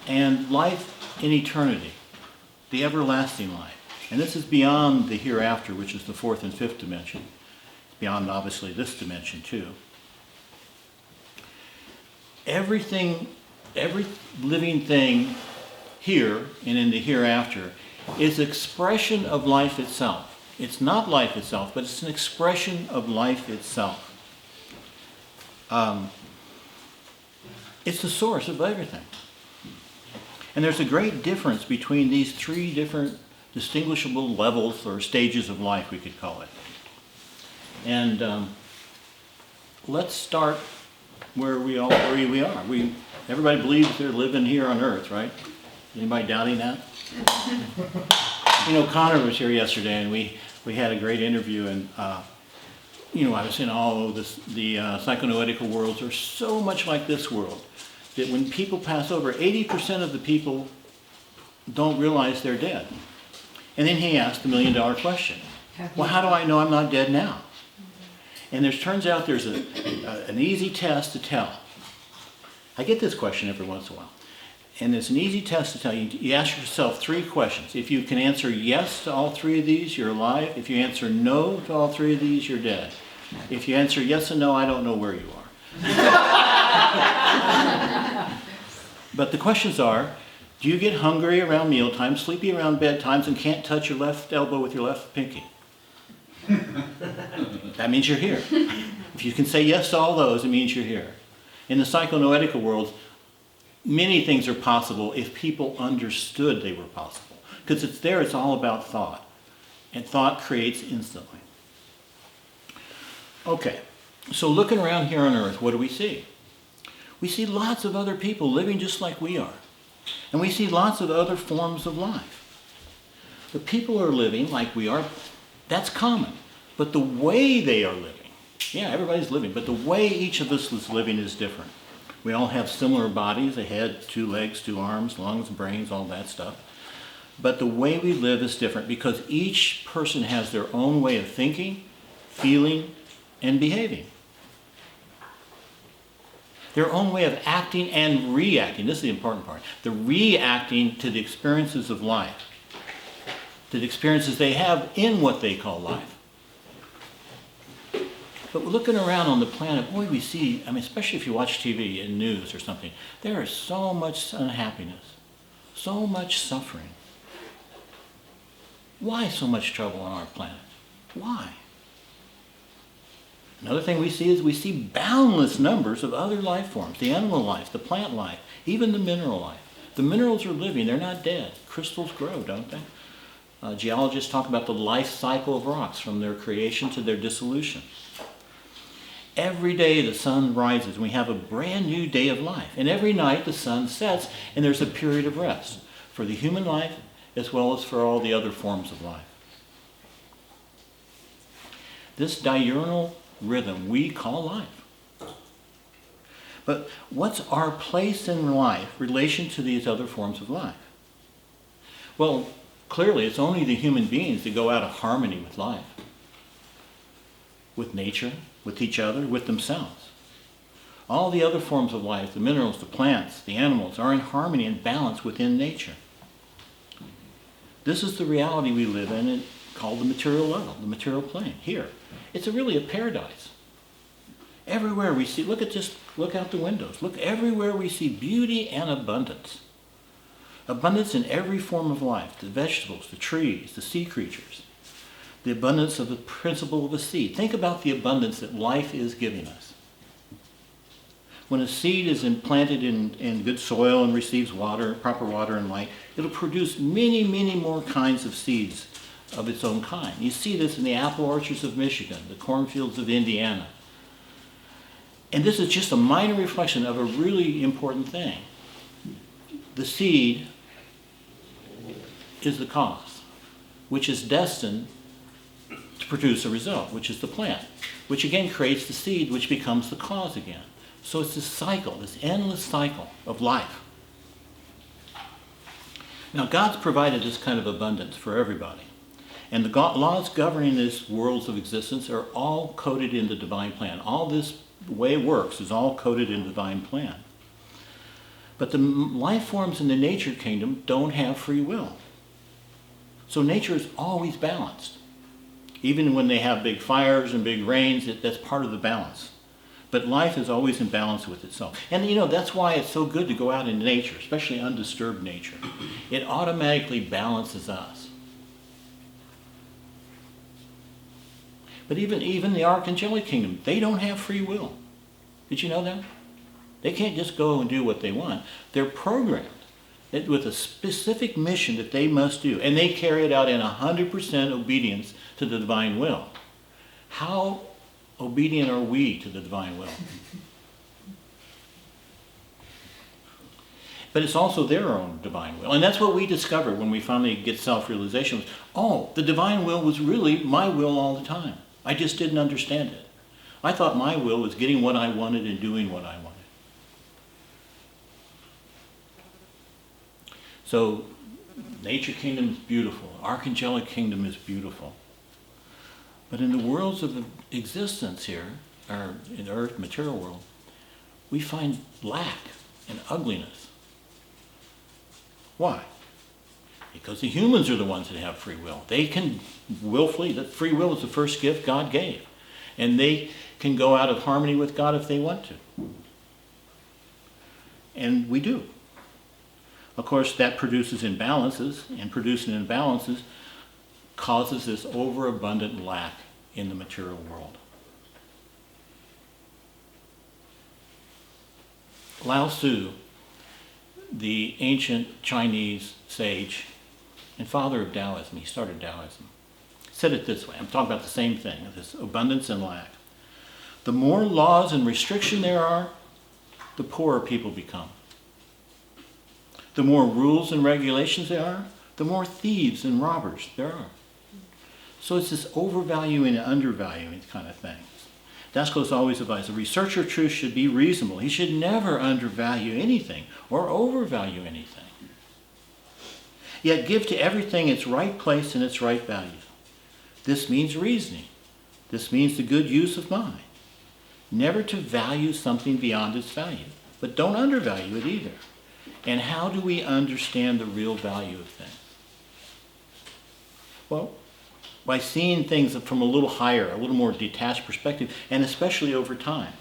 and life in eternity, the everlasting life. And this is beyond the hereafter, which is the fourth and fifth dimension. It's beyond, obviously, this dimension, too. Every living thing here and in the hereafter is expression of life itself. It's not life itself, but it's an expression of life itself. It's the source of everything. And there's a great difference between these three different distinguishable levels or stages of life, we could call it. And let's start where we are. Everybody believes they're living here on Earth, right? Anybody doubting that? You know, Connor was here yesterday, and we had a great interview, and you know, I was saying, the psychonoetical worlds are so much like this world that when people pass over, 80% of the people don't realize they're dead. And then he asked the $1,000,000 question. Well, how do I know I'm not dead now? And turns out there's an easy test to tell. I get this question every once in a while. And it's an easy test to tell. You ask yourself 3 questions. If you can answer yes to all 3 of these, you're alive. If you answer no to all 3 of these, you're dead. If you answer yes and no, I don't know where you are. But the questions are, do you get hungry around mealtime, sleepy around bedtimes, and can't touch your left elbow with your left pinky? That means you're here. If you can say yes to all those, it means you're here. In the psychonoetical world, many things are possible if people understood they were possible. Because it's all about thought. And thought creates instantly. Okay, so looking around here on Earth, what do we see? We see lots of other people living just like we are. And we see lots of other forms of life. The people are living like we are. That's common. But the way they are living, yeah, everybody's living, but the way each of us is living is different. We all have similar bodies, a head, 2 legs, 2 arms, lungs, brains, all that stuff. But the way we live is different because each person has their own way of thinking, feeling, and behaving. Their own way of acting and reacting. This is the important part. The reacting to the experiences of life. To the experiences they have in what they call life. But looking around on the planet, boy, we see, especially if you watch TV and news or something, there is so much unhappiness, so much suffering. Why so much trouble on our planet? Why? Another thing we see boundless numbers of other life forms, the animal life, the plant life, even the mineral life. The minerals are living, they're not dead. Crystals grow, don't they? Geologists talk about the life cycle of rocks from their creation to their dissolution. Every day the sun rises and we have a brand new day of life. And every night the sun sets and there's a period of rest for the human life as well as for all the other forms of life. This diurnal rhythm we call life. But what's our place in life in relation to these other forms of life? Well, clearly it's only the human beings that go out of harmony with life. With nature, with each other, with themselves. All the other forms of life, the minerals, the plants, the animals, are in harmony and balance within nature. This is the reality we live in, called the material level, the material plane, here. It's really a paradise. Everywhere we see, look out the windows. Look, everywhere we see beauty and abundance. Abundance in every form of life, the vegetables, the trees, the sea creatures. The abundance of the principle of a seed. Think about the abundance that life is giving us. When a seed is implanted in good soil and receives water, proper water and light, it'll produce many, many more kinds of seeds of its own kind. You see this in the apple orchards of Michigan, the cornfields of Indiana. And this is just a minor reflection of a really important thing. The seed is the cause, which is destined to produce a result, which is the plant, which again creates the seed, which becomes the cause again. So it's this cycle, this endless cycle of life. Now, God's provided this kind of abundance for everybody. And the laws governing these worlds of existence are all coded in the divine plan. All this way it works is all coded in the divine plan. But the life forms in the nature kingdom don't have free will. So nature is always balanced. Even when they have big fires and big rains, that's part of the balance. But life is always in balance with itself. And that's why it's so good to go out in nature, especially undisturbed nature. It automatically balances us. But even the archangelic kingdom, they don't have free will. Did you know that? They can't just go and do what they want. They're programmed with a specific mission that they must do. And they carry it out in 100% obedience to the divine will. How obedient are we to the divine will? But it's also their own divine will. And that's what we discover when we finally get self-realization. Oh, the divine will was really my will all the time. I just didn't understand it. I thought my will was getting what I wanted and doing what I wanted. So, nature kingdom is beautiful. Archangelic kingdom is beautiful. But in the worlds of existence here, or in the earth, material world, we find lack and ugliness. Why? Because the humans are the ones that have free will. They can willfully, that free will is the first gift God gave. And they can go out of harmony with God if they want to. And we do. Of course, that produces imbalances, and producing imbalances causes this overabundant lack in the material world. Lao Tzu, the ancient Chinese sage and father of Taoism, he started Taoism, said it this way. I'm talking about the same thing, this abundance and lack. The more laws and restriction there are, the poorer people become. The more rules and regulations there are, the more thieves and robbers there are. So it's this overvaluing and undervaluing kind of thing. Daskalos always advised, a researcher of truth should be reasonable. He should never undervalue anything or overvalue anything. Yet give to everything its right place and its right value. This means reasoning. This means the good use of mind. Never to value something beyond its value, but don't undervalue it either. And how do we understand the real value of things? Well, by seeing things from a little higher, a little more detached perspective, and especially over time.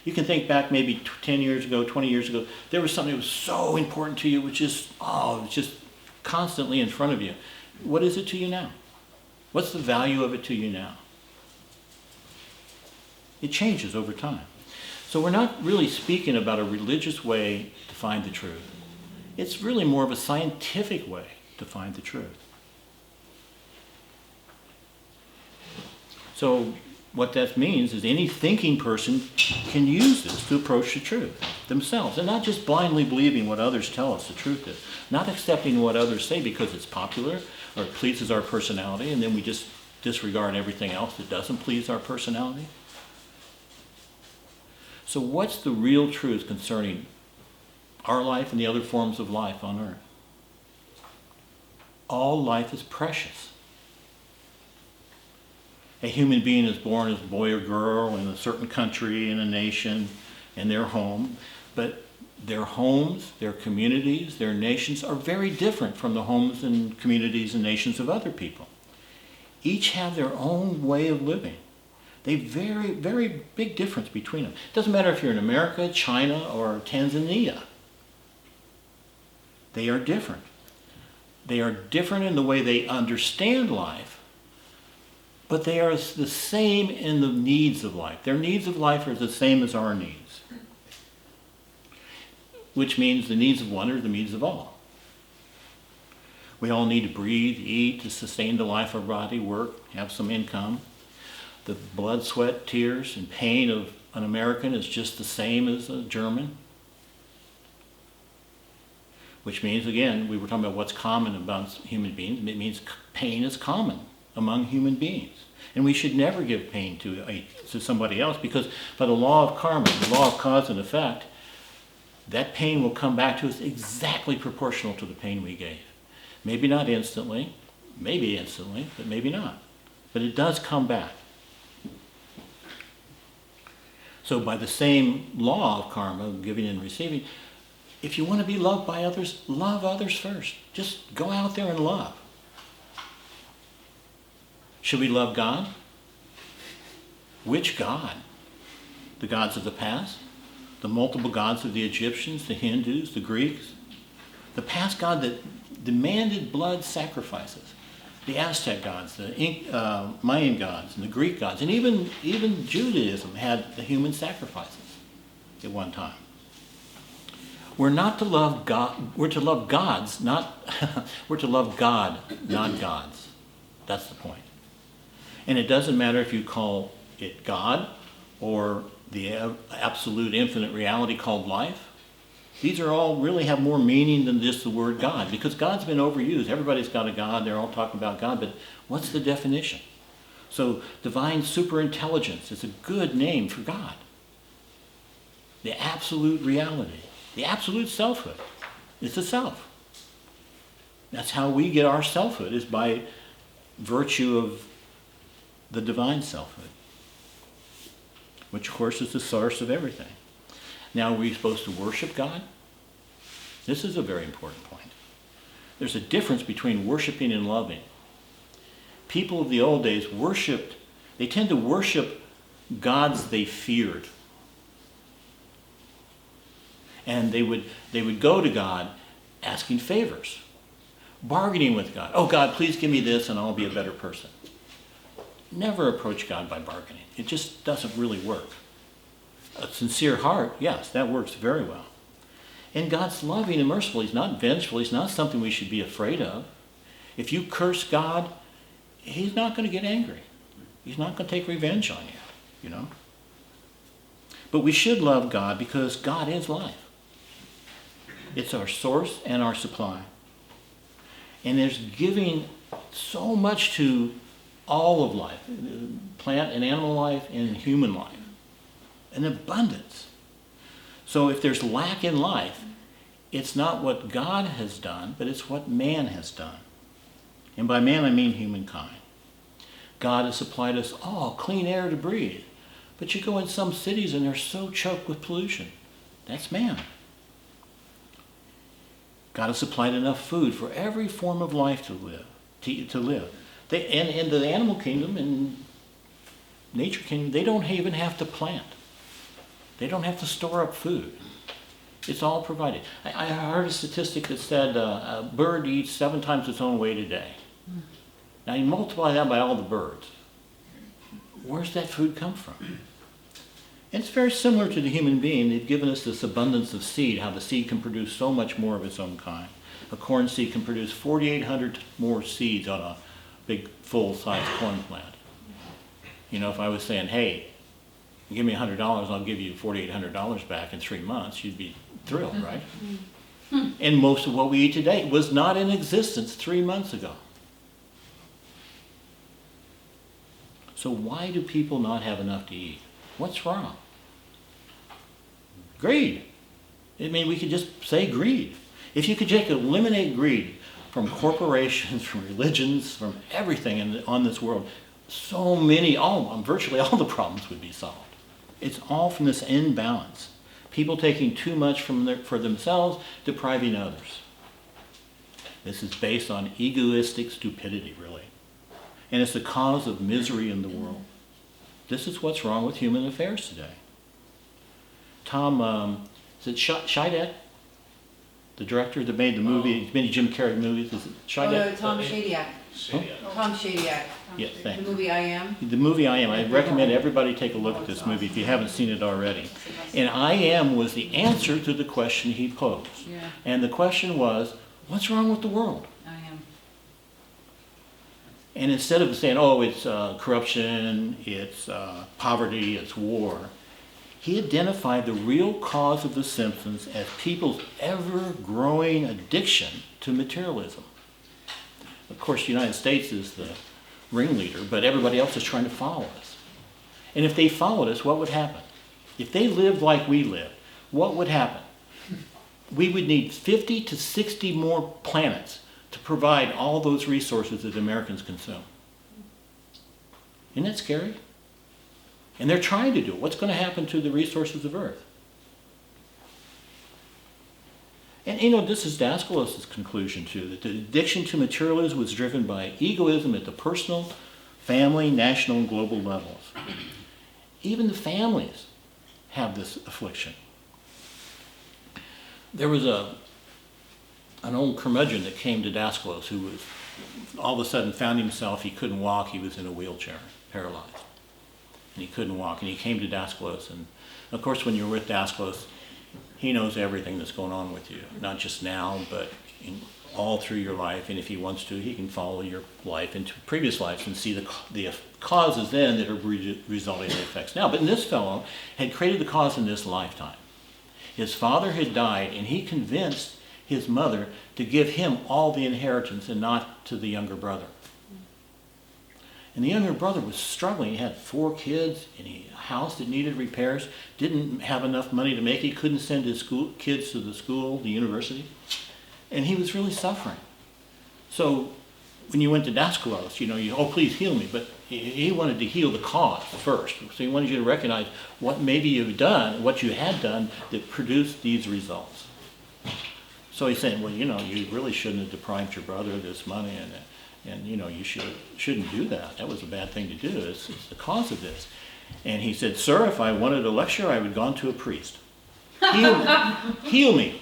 You can think back maybe 10 years ago, 20 years ago, there was something that was so important to you, which is, it's just constantly in front of you. What is it to you now? What's the value of it to you now? It changes over time. So we're not really speaking about a religious way to find the truth. It's really more of a scientific way to find the truth. So what that means is any thinking person can use this to approach the truth themselves, and not just blindly believing what others tell us the truth is. Not accepting what others say because it's popular or it pleases our personality, and then we just disregard everything else that doesn't please our personality. So what's the real truth concerning our life and the other forms of life on earth? All life is precious. A human being is born as a boy or girl in a certain country, in a nation, in their home. But their homes, their communities, their nations are very different from the homes and communities and nations of other people. Each have their own way of living. They very, very big difference between them. It doesn't matter if you're in America, China, or Tanzania. They are different. They are different in the way they understand life, but they are the same in the needs of life. Their needs of life are the same as our needs, which means the needs of one are the needs of all. We all need to breathe, eat, to sustain the life of our body, work, have some income. The blood, sweat, tears, and pain of an American is just the same as a German. Which means, again, we were talking about what's common about human beings. It means pain is common among human beings. And we should never give pain to somebody else, because by the law of karma, the law of cause and effect, that pain will come back to us exactly proportional to the pain we gave. Maybe not instantly, but maybe not. But it does come back. So by the same law of karma, giving and receiving, If you want to be loved by others, love others first. Just go out there and love. Should we love God? Which God? The gods of the past? The multiple gods of the Egyptians, the Hindus, the Greeks? The past God that demanded blood sacrifices. The Aztec gods, the Mayan gods, and the Greek gods, and even Judaism had the human sacrifices at one time. We're not to love God. We're to love gods, not. We're to love God, not gods. That's the point. And it doesn't matter if you call it God or the absolute infinite reality called life. These are all really have more meaning than just the word God, because God's been overused. Everybody's got a God. They're all talking about God, but what's the definition? So divine superintelligence is a good name for God. The absolute reality. The absolute selfhood. It's a self. That's how we get our selfhood, is by virtue of the divine selfhood, which of course is the source of everything. Now, are we supposed to worship God? This is a very important point. There's a difference between worshiping and loving. People of the old days they tend to worship gods they feared. And they would go to God asking favors, bargaining with God. Oh, God, please give me this and I'll be a better person. Never approach God by bargaining. It just doesn't really work. A sincere heart, yes, that works very well. And God's loving and merciful. He's not vengeful. He's not something we should be afraid of. If you curse God, he's not going to get angry. He's not going to take revenge on you, you know. But we should love God because God is life. It's our source and our supply. And there's giving so much to all of life, plant and animal life and human life, an abundance. So if there's lack in life, it's not what God has done, but it's what man has done. And by man, I mean humankind. God has supplied us all clean air to breathe. But you go in some cities and they're so choked with pollution. That's man. God has supplied enough food for every form of life to live. And in the animal kingdom and nature kingdom, they don't even have to plant. They don't have to store up food. It's all provided. I heard a statistic that said a bird eats 7 times its own weight a day. Now you multiply that by all the birds. Where's that food come from? And it's very similar to the human being. They've given us this abundance of seed, how the seed can produce so much more of its own kind. A corn seed can produce 4,800 more seeds on a big full-size corn plant. You know, if I was saying, hey, give me $100, I'll give you $4,800 back in 3 months, you'd be thrilled, right? And most of what we eat today was not in existence 3 months ago. So why do people not have enough to eat? What's wrong? Greed. I mean, we could just say greed. If you could just eliminate greed from corporations, from religions, from everything on this world, so many, virtually all the problems would be solved. It's all from this imbalance. People taking too much for themselves, depriving others. This is based on egoistic stupidity, really. And it's the cause of misery in the world. This is what's wrong with human affairs today. Tom, is it Scheideck? The director that made the movie, many Jim Carrey movies, is it Scheideck? Tom Shadyac. Tom Shadyac. Yes, thanks. The movie I Am. The movie I Am. I recommend everybody take a look at this movie if you haven't seen it already. And I Am was the answer to the question he posed. Yeah. And the question was, what's wrong with the world? I Am. And instead of saying, oh, it's corruption, it's poverty, it's war, he identified the real cause of the symptoms as people's ever-growing addiction to materialism. Of course, the United States is the ringleader, but everybody else is trying to follow us. And if they followed us, what would happen? If they lived like we live, what would happen? We would need 50 to 60 more planets to provide all those resources that Americans consume. Isn't that scary? And they're trying to do it. What's going to happen to the resources of Earth? And you know, this is Daskalos' conclusion too, that the addiction to materialism was driven by egoism at the personal, family, national, and global levels. Even the families have this affliction. There was an old curmudgeon that came to Daskalos who was all of a sudden found himself, he couldn't walk, he was in a wheelchair, paralyzed. And he couldn't walk, and he came to Daskalos. And of course, when you're with Daskalos, he knows everything that's going on with you, not just now, but all through your life. And if he wants to, he can follow your life into previous lives and see the causes then that are resulting in the effects now. But this fellow had created the cause in this lifetime. His father had died, and he convinced his mother to give him all the inheritance and not to the younger brother. And the younger brother was struggling. He had 4 kids and a house that needed repairs, didn't have enough money to make it, he couldn't send his kids to the university. And he was really suffering. So when you went to Daskalos, oh, please heal me. But he wanted to heal the cause first. So he wanted you to recognize what maybe you've done, what you had done that produced these results. So he's saying, well, you really shouldn't have deprived your brother of this money, and you shouldn't do that. That was a bad thing to do. It's the cause of this. And he said, sir, if I wanted a lecture, I would have gone to a priest. Heal me.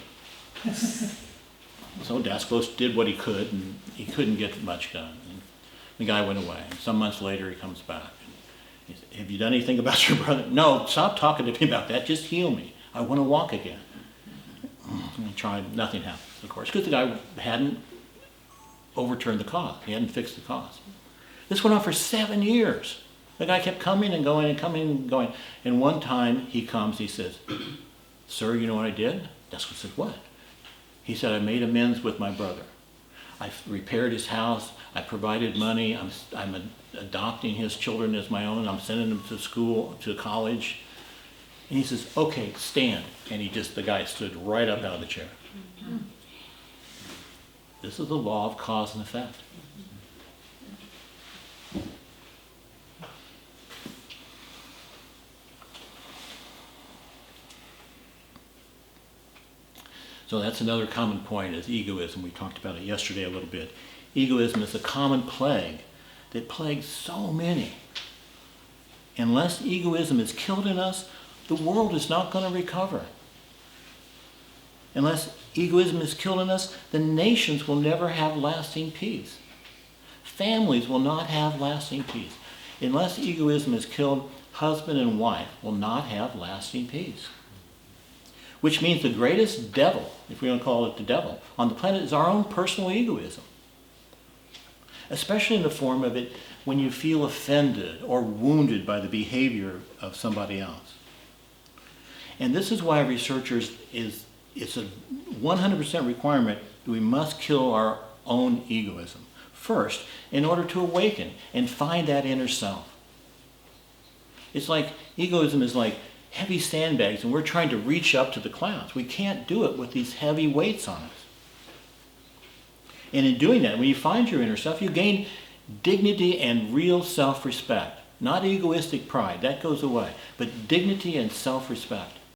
So Daskalos did what he could, and he couldn't get much done. And the guy went away. And some months later, he comes back. And he said, have you done anything about your brother? No, stop talking to me about that. Just heal me. I want to walk again. And he tried. Nothing happened, of course, because the guy hadn't overturned the cause. He hadn't fixed the cause. This went on for 7 years. The guy kept coming and going and coming and going. And one time he comes, he says, sir, you know what I did? Daskalos said, what? He said, I made amends with my brother. I repaired his house. I provided money. I'm adopting his children as my own. I'm sending them to school, to college. And he says, okay, stand. And the guy stood right up out of the chair. Mm-hmm. This is the law of cause and effect. So that's another common point is egoism. We talked about it yesterday a little bit. Egoism is a common plague that plagues so many. Unless egoism is killed in us, the world is not going to recover. Unless egoism is killed in us, the nations will never have lasting peace. Families will not have lasting peace. Unless egoism is killed, husband and wife will not have lasting peace. Which means the greatest devil, if we want to call it the devil, on the planet is our own personal egoism. Especially in the form of it when you feel offended or wounded by the behavior of somebody else. And this is why researchers it's a 100% requirement that we must kill our own egoism first in order to awaken and find that inner self. It's like egoism is like heavy sandbags and we're trying to reach up to the clouds. We can't do it with these heavy weights on us. And in doing that, when you find your inner self, you gain dignity and real self-respect. Not egoistic pride, that goes away, but dignity and self-respect.